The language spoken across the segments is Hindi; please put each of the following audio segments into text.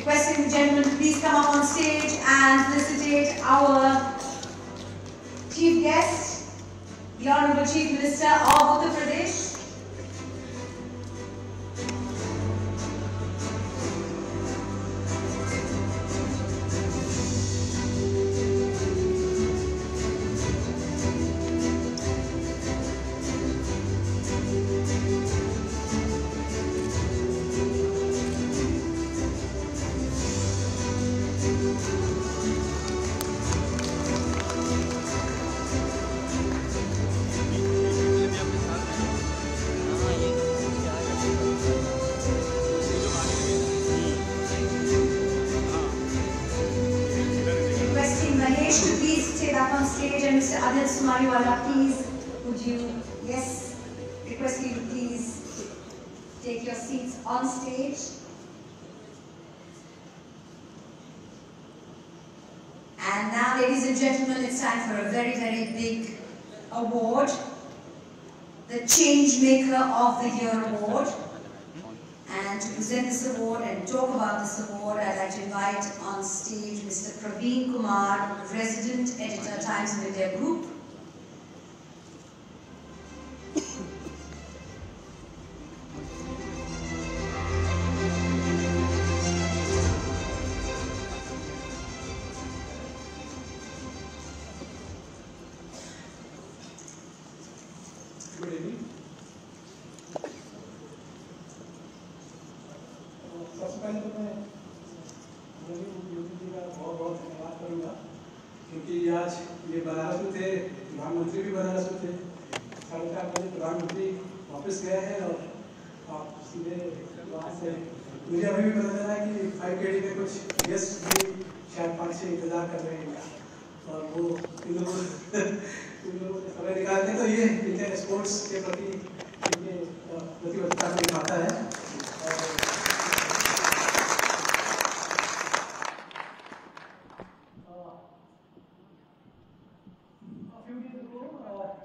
Requesting the gentlemen to please come up on stage and felicitate our chief guest, the Honorable Chief Minister of Uttar Pradesh. To please stay back on stage, and Mr. Adil Sumariwala, please would you, yes, request you to please take your seats on stage. And now, ladies and gentlemen, it's time for a very, very big award, the Changemaker of the Year Award. And to present this award and talk about this award, I'd like to invite on stage Mr. Praveen Kumar, Resident Editor, Times of India Group. Good evening. सबसे पहले तो मैं योगी जी का बहुत बहुत धन्यवाद करूँगा, क्योंकि आज ये बनारस में थे, प्रधानमंत्री भी बनारस में थे, 4:30 बजे प्रधानमंत्री वापस गए हैं और आप सीधे वहाँ से मुझे अभी भी पता चला है कि 5KD में कुछ गेस्ट भी शायद 5-6 इंतजार कर रहे हैं और वो इन लोगों ने समय निकालते तो ये इनके स्पोर्ट्स के प्रति इनके प्रतिबद्धता को दिखाता है।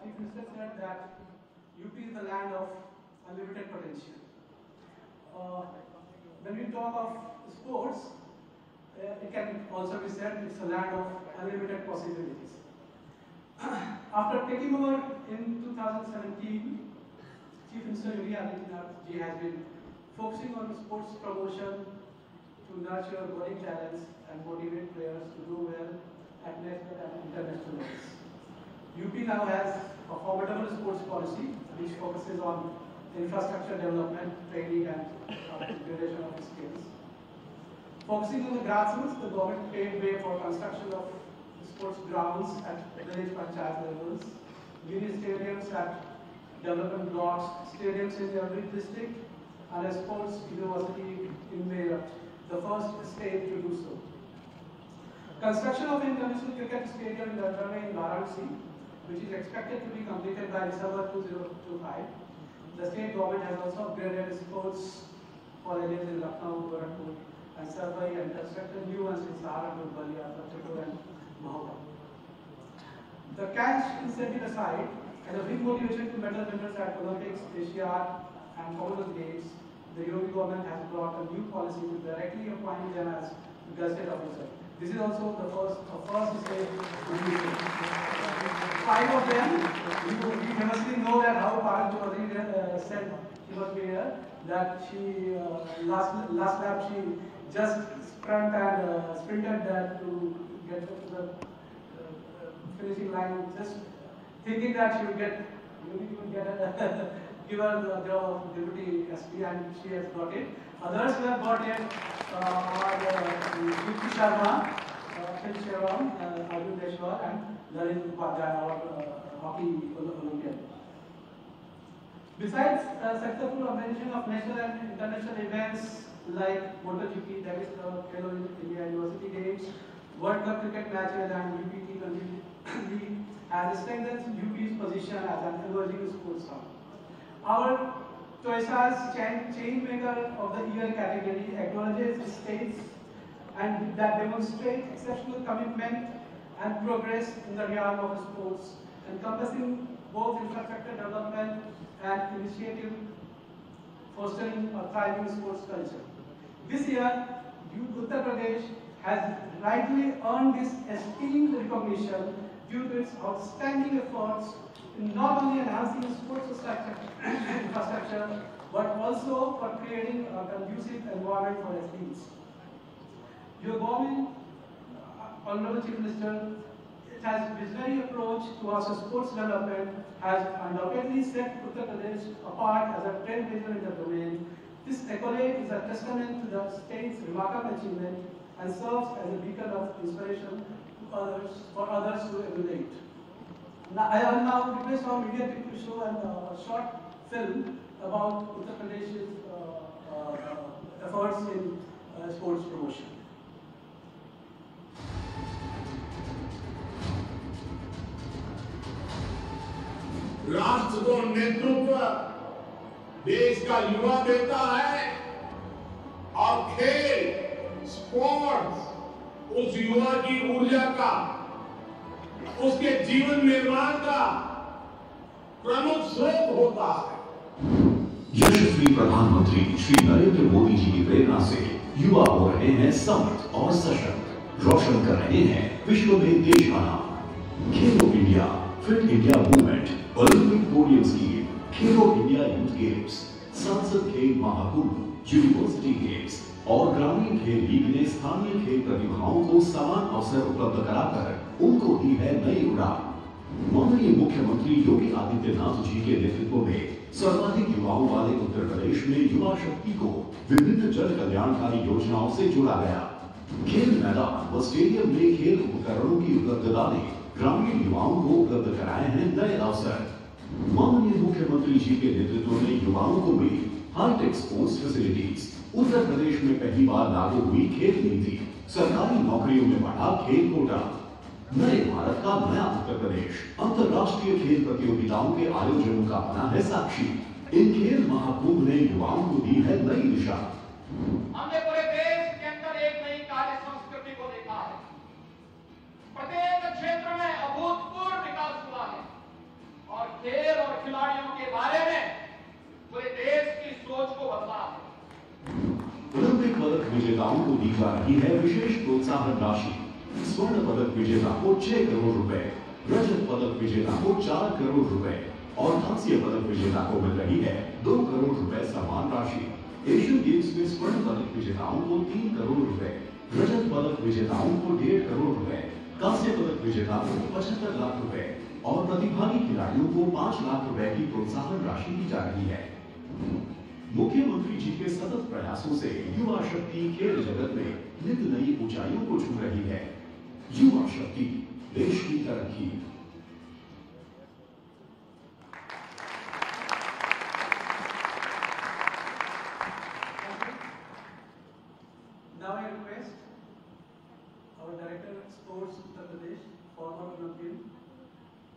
Chief Minister said that UP is the land of unlimited potential. When we talk of sports, it can also be said it's a land of unlimited possibilities. After taking over in 2017, Chief Minister Yogi Adityanath ji has been focusing on sports promotion to nurture budding talents and motivate players to do well at national and international levels. UP now has a formidable sports policy which focuses on infrastructure development, training and upgradation of skills. Focusing on the grassroots, the government paved way for construction of sports grounds at village panchayat levels, mini stadiums at development blocks, stadiums in every district, and a sports university in Meerut, the first state to do so. Construction of an international cricket stadium in Ladrme in Varanasi, which is expected to be completed by December 2025. The state government has also upgraded sports colleges in Lucknow, Gorakhpur, and Sarbai, and constructed new ones in Saharanpur, Balia, Fatehpur, and Mahova. The cash incentive aside, and a big motivation to medal winners at Olympics, Asiad, and Commonwealth Games, the Yogi government has brought a new policy to directly appoint them as gazetted officer. This is also the first state to do it. 5 of them, you famously know that how Parag Chaudhary said she was here, that she, last lap she just sprinted that to get to the finishing line, just thinking that she would get, give her the job of deputy SP, and she has got it. Others who have got it are Yuki Sharma, Phil Sheron, Arjun Deshwar, and Lalit Upadhyay, our hockey Olympian. Besides successful organization of national and international events like MotoGP, that is the Khelo India University Games, World Cup cricket matches, and UP League, has strengthened UP's position as an emerging sports hub. Our TOESA's Changemaker of the Year category acknowledges states and that demonstrate exceptional commitment and progress in the realm of sports, encompassing both infrastructure development and initiative fostering a thriving sports culture. This year, Uttar Pradesh has rightly earned this esteemed recognition due to its outstanding efforts in not only enhancing sports infrastructure, but also for creating a conducive environment for athletes. Your government, Honorable Chief Minister, it has a visionary approach towards sports development, has undoubtedly set Uttar Pradesh apart as a trailblazer in the domain. This accolade is a testament to the state's remarkable achievement and serves as a beacon of inspiration to others, for others to emulate. Now, I will now request our media people to show a short film about Uttar Pradesh's efforts in sports promotion. राष्ट्र को नेतृत्व देश का युवा देता है और खेल स्पोर्ट्स उस युवा की ऊर्जा का, उसके जीवन निर्माण का प्रमुख स्रोत होता है। यशस्वी प्रधानमंत्री श्री नरेंद्र मोदी जी की प्रेरणा से युवा हो रहे हैं समर्थ और सशक्त, रोशन कर रहे हैं विश्व में देश का नाम। खेलो India, fit India movement, Olympic podium scheme, खेलो इंडिया यूथ गेम्स, संसद खेल महाकुंभ, यूनिवर्सिटी गेम्स और ग्रामीण खेल लीग ने स्थानीय खेल प्रतिभाओं को समान अवसर उपलब्ध कराकर उनको दी है नई उड़ान। माननीय मुख्यमंत्री योगी आदित्यनाथ जी के नेतृत्व में सर्वाधिक युवाओं वाले उत्तर प्रदेश में युवा शक्ति को विभिन्न जन कल्याणकारी योजनाओं से जोड़ा गया। खेल मैदान व स्टेडियम में खेल उपकरणों की उपलब्धता ने ग्रामीण युवाओं को उपलब्ध कराए हैं नए अवसर। माननीय मुख्यमंत्री जी के नेतृत्व में युवाओं को मिली hi tech sports facilities. Uttar Pradesh में पहली बार लागू हुई खेल नीति, सरकारी नौकरियों में बढ़ा खेल कोटा। नए भारत का नया उत्तर प्रदेश अंतर्राष्ट्रीय खेल प्रतियोगिताओं के आयोजनों का बना है साक्षी। इन खेल महाकुंभ ने युवाओं को दी है नई दिशा। हमने पूरे देश के अंदर एक नई कार्य संस्कृति को देखा है। प्रत्येक क्षेत्र में अभूतपूर्व विकास हुआ है और खेल और खिलाड़ियों के बारे में पूरे देश की सोच को बदला है। ओलंपिक पदक विजेताओं को दी जा रही है विशेष प्रोत्साहन राशि। स्वर्ण पदक विजेता को 6 करोड़ रुपए, रजत पदक विजेता को 4 करोड़ रुपए और कांस्य पदक विजेता को मिल रही है 2 करोड़ रुपए सम्मान राशि। एशियन गेम्स में स्वर्ण पदक विजेताओं को 3 करोड़ रुपए, रजत पदक विजेताओं को 1.5 करोड़ रुपए, कांस्य पदक विजेता को 75 लाख रुपए और प्रतिभागी खिलाड़ियों को 5 लाख रुपए की प्रोत्साहन राशि दी जा रही है। मुख्यमंत्री जी के सतत प्रयासों से युवा शक्ति खेल जगत में नित नई ऊंचाइयों को छू रही है। युवा शक्ति, देश की तरक्की। Now I request our Director of Sports Uttar Pradesh, former Olympian,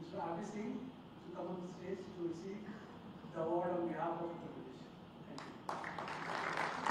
Mr. R.B. Singh, to come on the stage to receive the award on behalf of Uttar Pradesh. Thank you.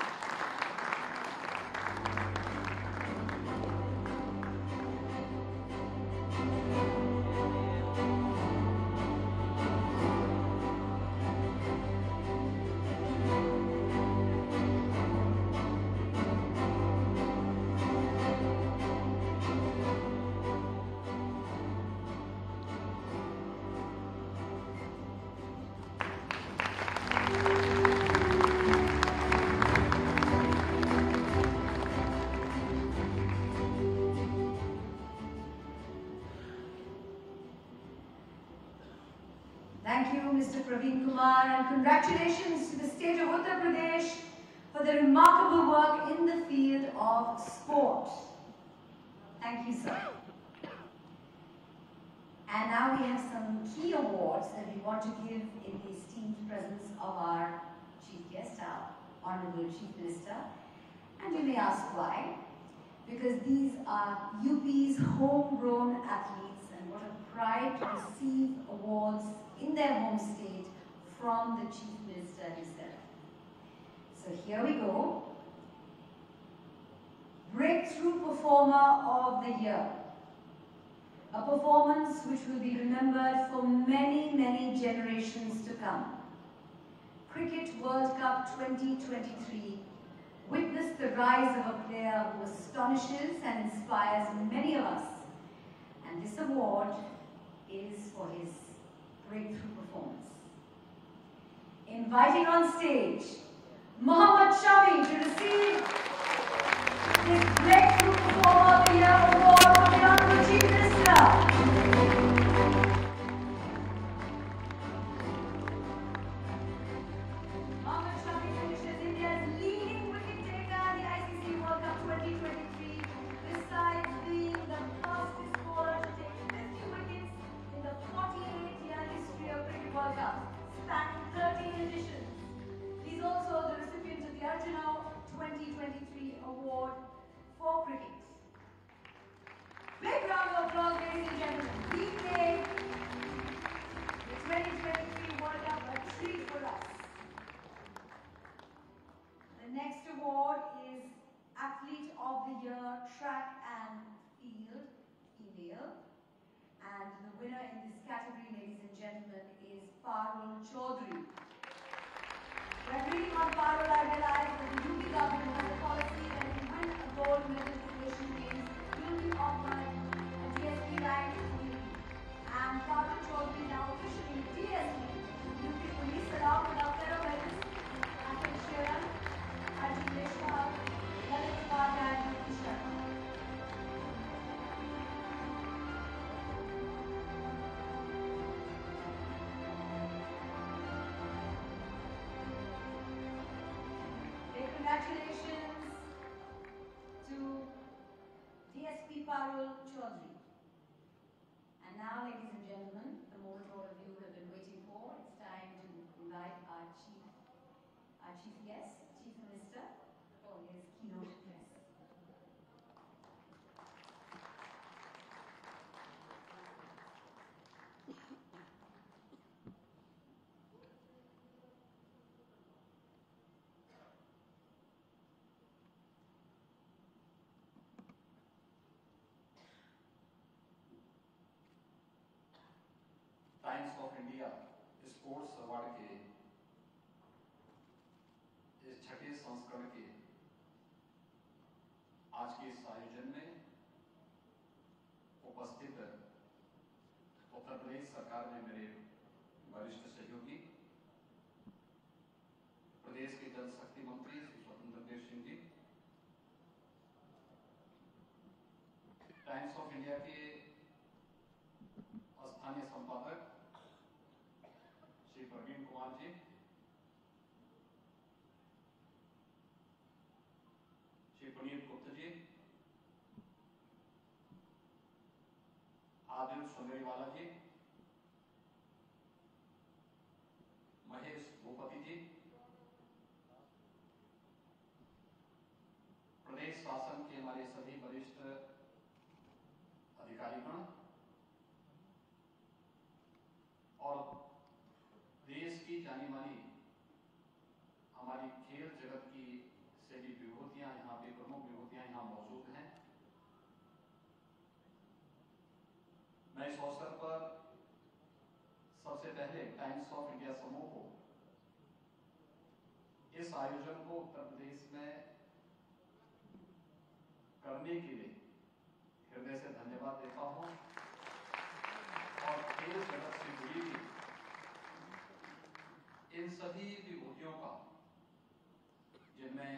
Thank you, Mr. Praveen Kumar, and congratulations to the state of Uttar Pradesh for the remarkable work in the field of sport. Thank you, sir. And now we have some key awards that we want to give in the esteemed presence of our chief guest, our Honorable Chief Minister. And you may ask why. Because these are UP's homegrown athletes, and what a pride to receive awards in their home state from the Chief Minister himself. So here we go. Breakthrough Performer of the Year. A performance which will be remembered for many, many generations to come. Cricket World Cup 2023 witnessed the rise of a player player who astonishes and inspires many of us. And this award is for his breakthrough performance. Inviting on stage, Mohammad Shami to receive his Breakthrough Performer of the Year award from the Honorable Chief Minister. Mohammad Shami finishes India's leading wicket taker in the ICC World Cup 2023, besides being the fastest bowler to take 50 wickets in the 48-year history of Cricket World Cup, spanning 13 editions. He's also the recipient of the Arjuna 2023 award for cricket. Big round of applause, ladies and gentlemen. We made the 2023 World Cup a treat for us. The next award is Athlete of the Year, Track and Field, female. And the winner in this category, ladies and gentlemen, is Parul Chaudhary. Refereeing on Parul, I realized that the UP government has a policy that if you win a gold medal in the Asian Games, you'll be offered a DSP rank immunity. And Parul Chaudhary now officially DSP, UP Police, along with our fellow medals, Akhil Sheran, Ajit Deshpal, Lalit Upadhyay, and Yuki Sharma. Congratulations to DSP Parul Chaudhary. And now, ladies and gentlemen, the moment all of you have been waiting for, it's time to invite our chief guest, Chief Minister, for his keynote address. Times of India sports award के इस छठे संस्करण के आज के इस आयोजन में उपस्थित उत्तर प्रदेश सरकार में मेरे वरिष्ठ सहयोगी प्रदेश के जल शक्ति मंत्री श्री स्वतंत्र Dev Singh ji, times of India के स्थानीय संपादक श्री प्रवीण कुमार जी, श्री पुनीत गुप्ता जी, आदिल सुंदरीवाला जी, महेश भूपति जी, प्रदेश शासन के हमारे सभी वरिष्ठ अधिकारीगण और देश की जानी मानी हमारी खेल जगत की सभी विभूतियां यहाँ पे प्रमुख विभूतियां यहाँ मौजूद हैं। मैं इस अवसर पर सबसे पहले टाइम्स ऑफ इंडिया समूह को इस आयोजन को उत्तर प्रदेश में करने के लिए हृदय से धन्यवाद देता हूं और खेल जगत से जुड़ी हुई इन सभी विभूतियों का, जिनमें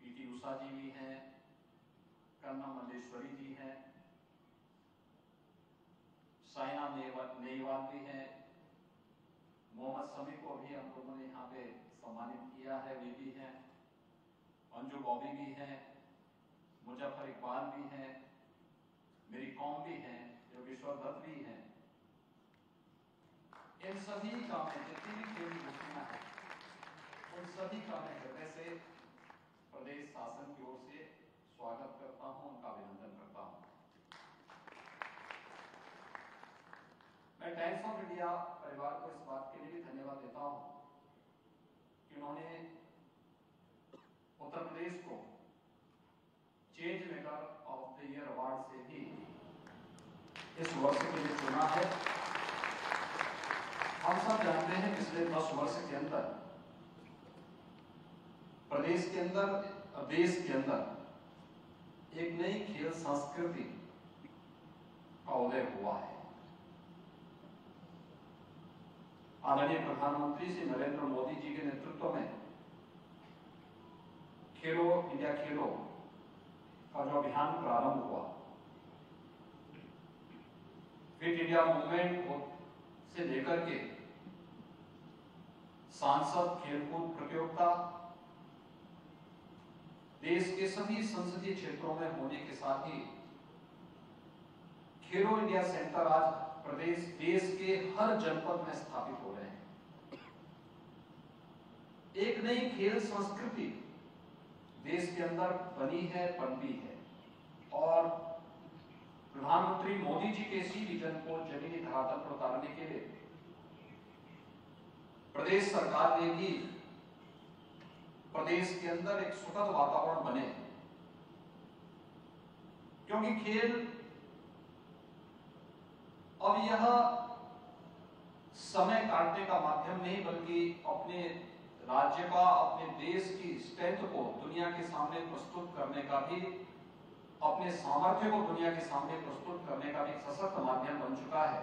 पीटी उषा जी भी हैं, कर्णम मल्लेश्वरी जी हैं, साइना नेहवाल भी हैं, मोहम्मद शमी को भी हम लोगों ने यहाँ पे सम्मानित किया है, वे भी हैं, अंजू बॉबी भी हैं, मुजफ्फर इकबाल भी हैं, मेरी कौम भी हैं, योगेश्वर दत्त भी हैं। इन सभी का मैं जितनी भी खेल विभूतियां हैं उन सभी का मैं हृदय से प्रदेश शासन की ओर से स्वागत करता हूं, उनका अभिनंदन करता हूं। मैं टाइम्स ऑफ इंडिया परिवार को इस बात के लिए भी धन्यवाद देता हूं कि उन्होंने उत्तर प्रदेश को change maker of the year award से भी इस वर्ष के लिए चुना है। हम सब जानते हैं पिछले 10 वर्ष के अंदर प्रदेश के अंदर, देश के अंदर एक नई खेल संस्कृति का उदय हुआ है। आदरणीय प्रधानमंत्री श्री नरेंद्र मोदी जी के नेतृत्व में खेलो इंडिया खेलो का जो अभियान प्रारंभ हुआ, फिट इंडिया मूवमेंट से लेकर के सांसद खेलकूद प्रतियोगिता देश के सभी संसदीय क्षेत्रों में होने के साथ ही खेलो इंडिया सेंटर आज प्रदेश देश के हर जनपद में स्थापित हो रहे हैं। एक नई खेल संस्कृति देश के अंदर बनी है, पनपी है और प्रधानमंत्री मोदी जी के इसी विजन को जमीनी धरातल पर उतारने के लिए प्रदेश सरकार ने भी प्रदेश के अंदर एक सुखद वातावरण बने, क्योंकि खेल अब यह समय काटने का माध्यम नहीं बल्कि अपने राज्य का, अपने देश की स्ट्रेंथ को दुनिया के सामने प्रस्तुत करने का भी, अपने सामर्थ्य को दुनिया के सामने प्रस्तुत करने का भी सशक्त माध्यम बन चुका है।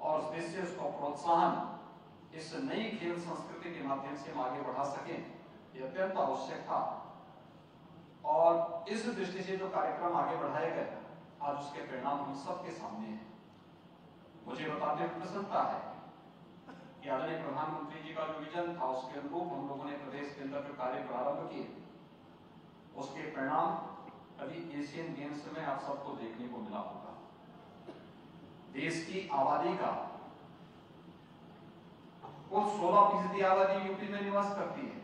और उस देश से उसका प्रोत्साहन इस नई खेल संस्कृति के माध्यम से हम आगे बढ़ा सकें, यह अत्यंत आवश्यक था। और इस दृष्टि से जो कार्यक्रम आगे बढ़ाए गए, आज उसके परिणाम हम सबके सामने हैं। मुझे बताते हुए प्रसन्नता है कि आदरणीय प्रधानमंत्री जी का जो विजन था, उसके अनुरूप हम लोगों ने प्रदेश के अंदर जो कार्य प्रारंभ किए, उसके परिणाम अभी एशियन गेम्स में आप सबको देखने को मिला होगा। देश की आबादी का कुल 16% आबादी यूपी में निवास करती है,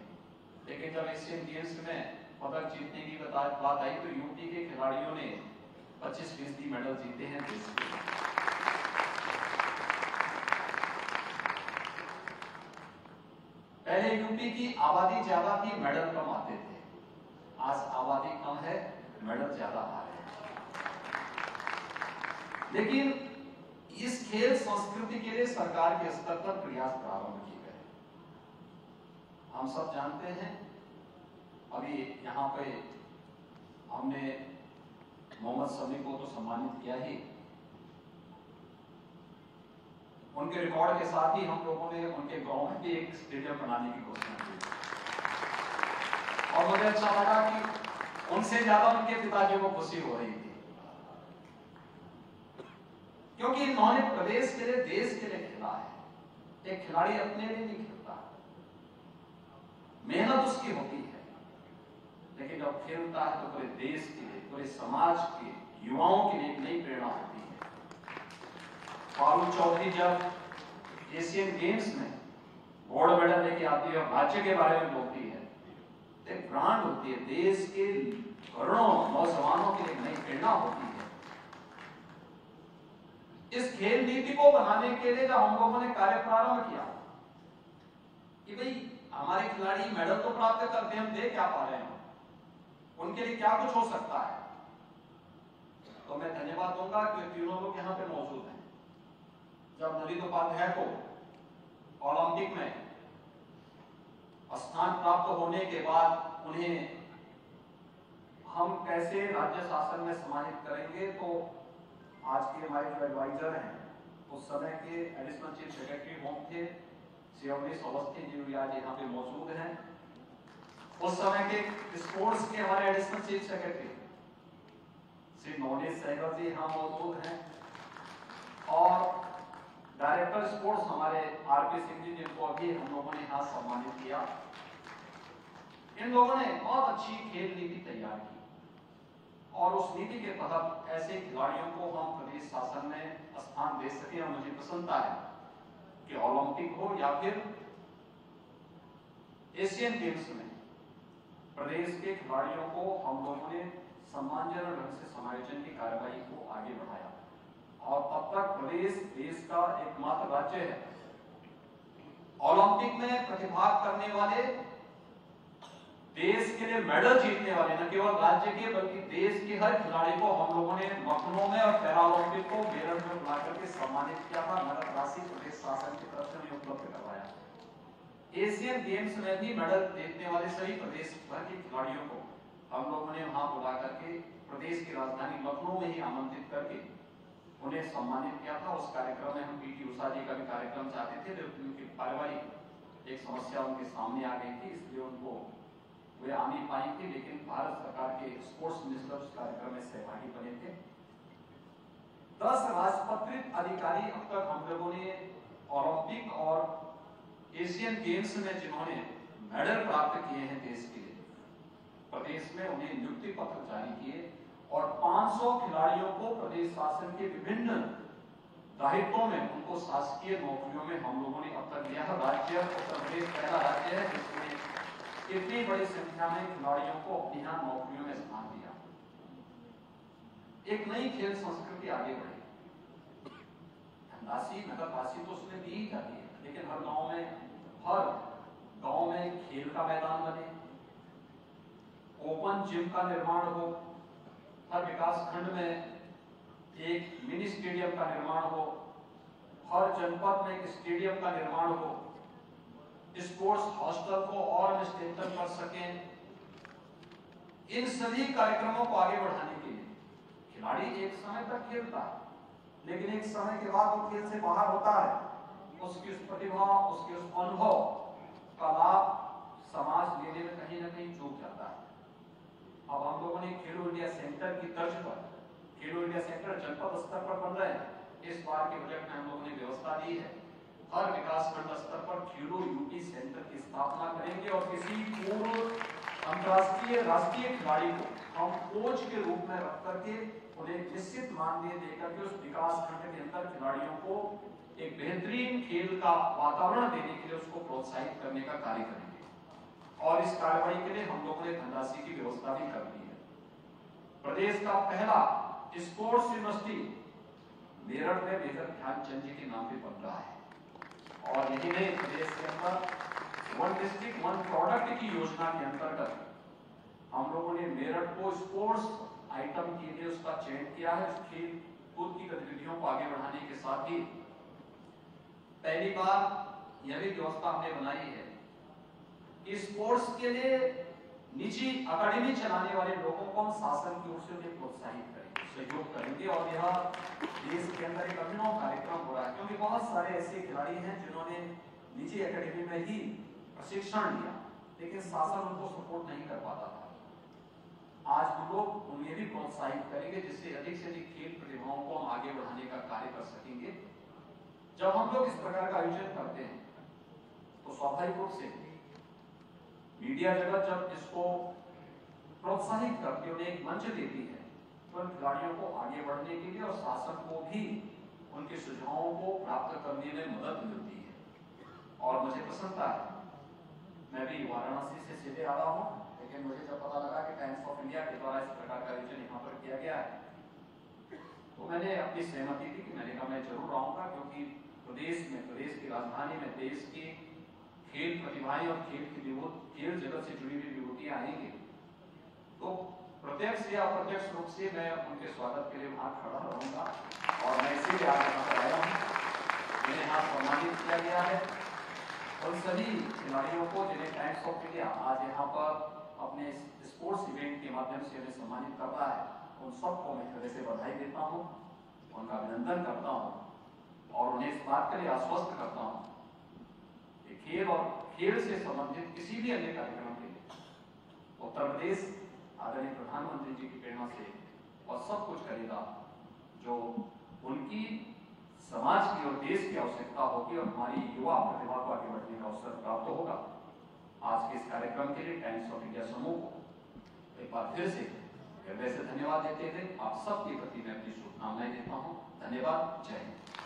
लेकिन जब एशियन गेम्स में पदक जीतने की बात आई तो यूपी के खिलाड़ियों ने 25% मेडल जीते हैं देश के। पहले यूपी की आबादी ज्यादा थी, मेडल कम आते थे। आज आबादी कम है, मेडल ज्यादा आ रहे हैं। लेकिन इस खेल संस्कृति के लिए सरकार के स्तर पर प्रयास प्रारंभ किए गए। हम सब जानते हैं, अभी यहाँ पे हमने मोहम्मद शमी को तो सम्मानित किया ही, उनके रिकॉर्ड के साथ ही हम लोगों ने उनके गांव में भी एक स्टेडियम बनाने की घोषणा की और मुझे अच्छा लगा कि उनसे ज्यादा उनके पिताजी को खुशी हो रही थी, क्योंकि इन्होंने प्रदेश के लिए, देश के लिए खेला है। एक खिलाड़ी अपने लिए नहीं खेलता, मेहनत उसकी होती है, लेकिन जब खेलता है तो पूरे देश के लिए, पूरे समाज के युवाओं के लिए एक नई प्रेरणा होती है। फारूक चौधरी जब एशियन गेम्स में गोल्ड मेडल लेके आती है और राज्य के बारे में बोलती है, एक ब्रांड होती है, देश के करोड़ों नौजवानों के लिए नई प्रेरणा होती है। इस खेल नीति को बनाने के लिए जब हम लोगों ने कार्य प्रारंभ किया कि भाई हमारे खिलाड़ी मेडल तो प्राप्त करते हैं, हम दे क्या पा रहे हैं, उनके लिए क्या कुछ हो सकता है, तो मैं धन्यवाद दूंगा कि तीनों लोग यहाँ पे मौजूद हैं। जब नलिन उपाध्याय को ओलंपिक में स्थान प्राप्त होने के बाद उन्हें हम कैसे राज्य शासन में समाहित करेंगे, तो आज के हमारे जो एडवाइजर हैं, उस समय के एडिशनल चीफ सेक्रेटरी होम थे श्री अवनीश अवस्थी जी, भी आज यहाँ पे मौजूद हैं। उस समय के स्पोर्ट्स के हमारे additional chief secretary Shri Navneet Sehgal ji यहाँ मौजूद हैं और डायरेक्टर स्पोर्ट्स हमारे आरपी सिंह जी, जिनको अभी हम लोगों ने यहाँ सम्मानित किया। इन लोगों ने बहुत अच्छी खेल नीति तैयार की और उस नीति के तहत ऐसे खिलाड़ियों को हम प्रदेश शासन में स्थान दे सके। और मुझे प्रसन्नता है कि ओलंपिक हो या फिर एशियन गेम्स में प्रदेश के खिलाड़ियों को हम लोगों ने सम्मानजनक ढंग से समायोजन की कार्रवाई को आगे बढ़ाया और अब तक प्रदेश देश का एकमात्र राज्य है ओलंपिक में प्रतिभाग करने वाले, देश के लिए मेडल जीतने वाले, न केवल राज्य के बल्कि देश के हर खिलाड़ी को हम लोगों ने लखनऊ में और पैरालंपिक को मेरठ में बुला करके सम्मानित किया था। नगद राशि प्रदेश शासन की तरफ से उपलब्ध करवाया। एशियन गेम्स में भी मेडल जीतने वाले सभी प्रदेश भर के खिलाड़ियों को हम लोगों ने वहां बुला करके प्रदेश की राजधानी लखनऊ में ही आमंत्रित करके उन्हें सम्मानित किया था। उस कार्यक्रम में हम पीटी उषा जी का भी कार्यक्रम चाहते थे, लेकिन उनकी पारिवारिक एक समस्या उनके सामने आ गई थी, इसलिए उनको वे आ नहीं पाई थी। लेकिन भारत सरकार के स्पोर्ट्स मिनिस्टर उस कार्यक्रम में सहभागी बने थे। 10 राजपत्रित अधिकारी अब तक हम लोगों ने ओलंपिक और एशियन गेम्स में जिन्होंने मेडल प्राप्त किए हैं देश के लिए, प्रदेश में उन्हें नियुक्ति पत्र जारी किए और 500 खिलाड़ियों को प्रदेश शासन के विभिन्न दायित्वों में उनको शासकीय नौकरियों में हम लोगों ने अब तक दिया है। राज्य उत्तर प्रदेश पहला राज्य है जिसमें इतनी बड़ी संख्या में खिलाड़ियों को अपनी यहाँ नौकरियों में स्थान दिया। एक नई खेल संस्कृति आगे बढ़ी। धनराशि नगद राशि तो उसमें दी ही जाती है, लेकिन हर गांव में खेल का मैदान बने, ओपन जिम का निर्माण हो, हर विकास खंड में एक मिनी स्टेडियम का निर्माण हो, हर जनपद में एक स्टेडियम का निर्माण हो, स्पोर्ट्स हॉस्टल को और हम स्ट्रेंथन कर सकें। इन सभी कार्यक्रमों को आगे बढ़ाने के लिए खिलाड़ी एक समय तक खेलता है, लेकिन एक समय के बाद वो खेल से बाहर होता है। उसकी उस प्रतिभा, उसके उस अनुभव का लाभ समाज लेने में कहीं ना कहीं चूक जाता है। अब हम लोगों ने खेलो इंडिया सेंटर की तर्ज पर खेलो इंडिया सेंटर जनपद स्तर पर बन रहे हैं। इस बार के बजट में हम लोगों ने व्यवस्था दी है, हर विकास खंड स्तर पर खेलो यूपी सेंटर की स्थापना करेंगे और किसी पूर्व अंतर्राष्ट्रीय राष्ट्रीय खिलाड़ी को हम कोच के रूप में रख करके उन्हें निश्चित मानदेय देकर के उस विकास खंड के अंदर खिलाड़ियों को एक बेहतरीन खेल का वातावरण देने के लिए उसको प्रोत्साहित करने का कार्य करेंगे। और इस कार्रवाई के लिए हम लोगों ने धनराशि की व्यवस्था भी कर दी है। प्रदेश का पहला स्पोर्ट्स यूनिवर्सिटी मेरठ में मेजर ध्यानचंद जी के नाम पे बन रहा है। और यही नहीं, प्रदेश के अंदर वन डिस्ट्रिक्ट वन प्रोडक्ट की योजना के अंतर्गत हम लोगों ने मेरठ को स्पोर्ट्स आइटम के लिए उसका चयन किया है। खेल कूद की गतिविधियों को आगे बढ़ाने के साथ ही पहली बार यह भी व्यवस्था हमने बनाई है कि स्पोर्ट्स के लिए निजी अकादमी चलाने वाले लोगों को हम शासन की ओर से उन्हें प्रोत्साहित करेंगे, सहयोग करेंगे। और यह देश के अंदर एक अभिनव कार्यक्रम हो रहा है, क्योंकि बहुत सारे ऐसे खिलाड़ी हैं जिन्होंने निजी अकादमी में ही प्रशिक्षण लिया, लेकिन शासन उनको सपोर्ट नहीं कर पाता था। आज हम लोग उन्हें भी प्रोत्साहित करेंगे, जिससे अधिक से अधिक खेल प्रतिभाओं को हम आगे बढ़ाने का कार्य कर सकेंगे। जब हम लोग इस प्रकार का आयोजन करते हैं तो स्वाभाविक रूप से मीडिया जगत जब इसको प्रोत्साहित करके उन्हें एक मंच देती है तो उन खिलाड़ियों को आगे बढ़ने के लिए और शासन को भी उनके सुझावों को प्राप्त करने में मदद मिलती है। और मुझे प्रसन्नता है, मैं भी वाराणसी से सीधे आ रहा हूँ, लेकिन मुझे जब पता लगा कि टाइम्स ऑफ इंडिया के द्वारा इस प्रकार का आयोजन यहाँ पर किया गया है तो मैंने अपनी सहमति दी कि मैंने कहा मैं जरूर आऊंगा, क्योंकि प्रदेश की राजधानी में देश की खेल प्रतिभाएं और खेल जगत से जुड़ी हुई विभूतियां आएंगी तो प्रत्यक्ष या अप्रत्यक्ष रूप से मैं उनके स्वागत के लिए वहां खड़ा रहूंगा। और मैं इसीलिए आज यहाँ पर आया हूँ। मैंने यहाँ सम्मानित किया गया है उन सभी खिलाड़ियों को जिन्हें टाइम्स ऑफ इंडिया आज यहाँ पर अपने स्पोर्ट्स इवेंट के माध्यम से उन्हें सम्मानित कर रहा है। उन सबको मैं हृदय से बधाई देता हूँ, उनका अभिनंदन करता हूँ और उन्हें इस बात के लिए आश्वस्त करता हूँ कि खेल और खेल से संबंधित किसी भी अन्य कार्यक्रम के लिए उत्तर प्रदेश आदरणीय प्रधानमंत्री जी की प्रेरणा से और सब कुछ करेगा जो उनकी समाज की और देश की आवश्यकता होगी और हमारी युवा प्रतिभा को आगे बढ़ने का अवसर प्राप्त होगा। आज के इस कार्यक्रम के लिए टाइम्स ऑफ इंडिया समूह को एक बार फिर से हृदय से धन्यवाद देते हुए आप सबके प्रति मैं अपनी शुभकामनाएं देता हूँ। धन्यवाद। जय हिंद।